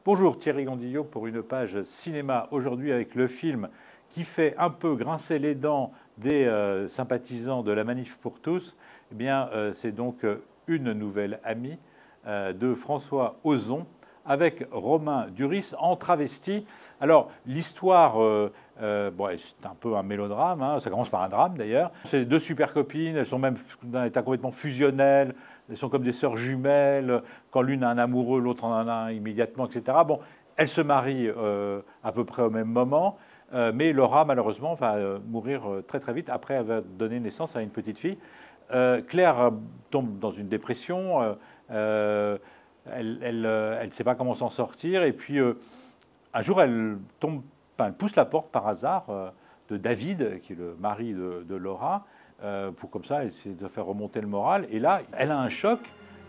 Bonjour Thierry Gandillot pour une page cinéma aujourd'hui avec le film qui fait un peu grincer les dents des sympathisants de la Manif pour tous. Eh bien, c'est donc Une nouvelle amie de François Ozon avec Romain Duris en travesti. Alors, l'histoire, bon, c'est un peu un mélodrame, hein, ça commence par un drame d'ailleurs. C'est deux super copines, elles sont même d'un état complètement fusionnel, elles sont comme des sœurs jumelles, quand l'une a un amoureux, l'autre en a un immédiatement, etc. Bon, elles se marient à peu près au même moment, mais Laura, malheureusement, va mourir très très vite. Après, elle va donner naissance à une petite fille. Claire tombe dans une dépression. Elle ne sait pas comment s'en sortir. Et puis, un jour, elle pousse la porte par hasard de David, qui est le mari de Laura, pour comme ça essayer de faire remonter le moral. Et là, elle a un choc.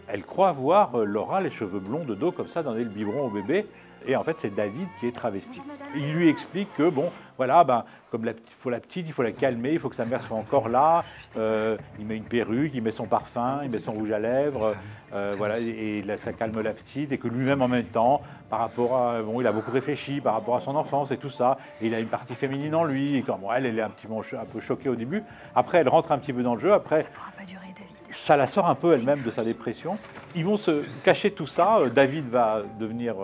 Elle croit voir Laura, les cheveux blonds de dos, comme ça, donner le biberon au bébé. Et en fait, c'est David qui est travesti. Il lui explique que, bon, voilà, ben, comme il faut la petite, il faut la calmer, il faut que sa mère soit encore là. Il met une perruque, il met son parfum, il met son rouge à lèvres, voilà, et là, ça calme la petite. Et que lui-même, en même temps, par rapport à, bon, il a beaucoup réfléchi par rapport à son enfance et tout ça. Et il a une partie féminine en lui. Et quand, bon, elle est un peu choquée au début. Après, elle rentre un petit peu dans le jeu. Après, ça la sort un peu elle-même de sa dépression. Ils vont se cacher tout ça. David va devenir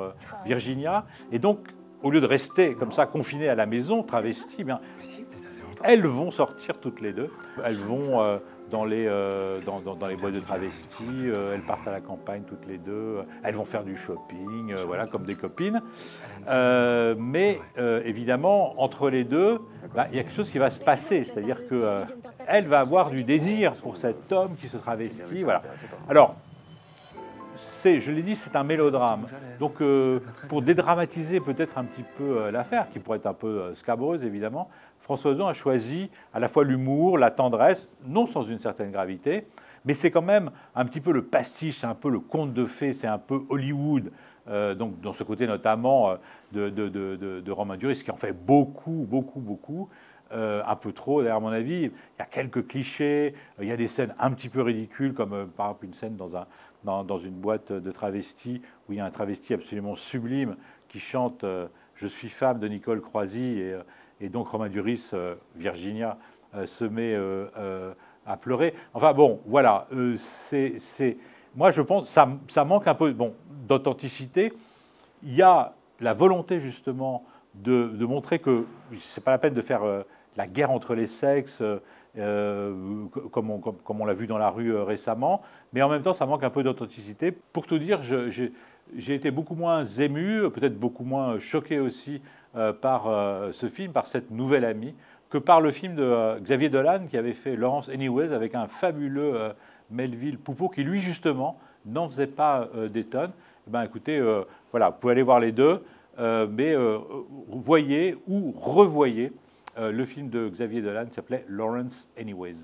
Virginia. Et donc, au lieu de rester comme ça, confinées à la maison, travesties, eh bien, elles vont sortir toutes les deux. Elles vont dans les boîtes de travestis, elles partent à la campagne toutes les deux. Elles vont faire du shopping, voilà, comme des copines. Mais évidemment, entre les deux, il y a quelque chose qui va se passer. C'est-à-dire qu'elle va avoir du désir pour cet homme qui se travestit. Voilà. Alors, je l'ai dit, c'est un mélodrame. Donc, pour dédramatiser peut-être un petit peu l'affaire, qui pourrait être un peu scabreuse évidemment, François Ozon a choisi à la fois l'humour, la tendresse, non sans une certaine gravité, mais c'est quand même un petit peu le pastiche, c'est un peu le conte de fées, c'est un peu Hollywood, donc dans ce côté notamment de Romain Duris, qui en fait beaucoup, un peu trop, d'ailleurs, à mon avis. Il y a quelques clichés, il y a des scènes un petit peu ridicules, comme par exemple une scène dans une boîte de travestis, où il y a un travesti absolument sublime qui chante Je suis femme de Nicole Croisy, et donc Romain Duris, Virginia, se met à pleurer. Enfin bon, voilà, moi je pense que ça manque un peu d'authenticité. Il y a la volonté justement de montrer que ce n'est pas la peine de faire la guerre entre les sexes, comme on l'a vu dans la rue récemment, mais en même temps, ça manque un peu d'authenticité. Pour tout dire, j'ai été beaucoup moins ému, peut-être beaucoup moins choqué aussi par ce film, par cette nouvelle amie, que par le film de Xavier Dolan qui avait fait Lawrence Anyways avec un fabuleux Melville Poupeau qui, lui, justement, n'en faisait pas des tonnes. Eh ben, écoutez, voilà, vous pouvez aller voir les deux, mais voyez ou revoyez le film de Xavier Dolan qui s'appelait Lawrence Anyways.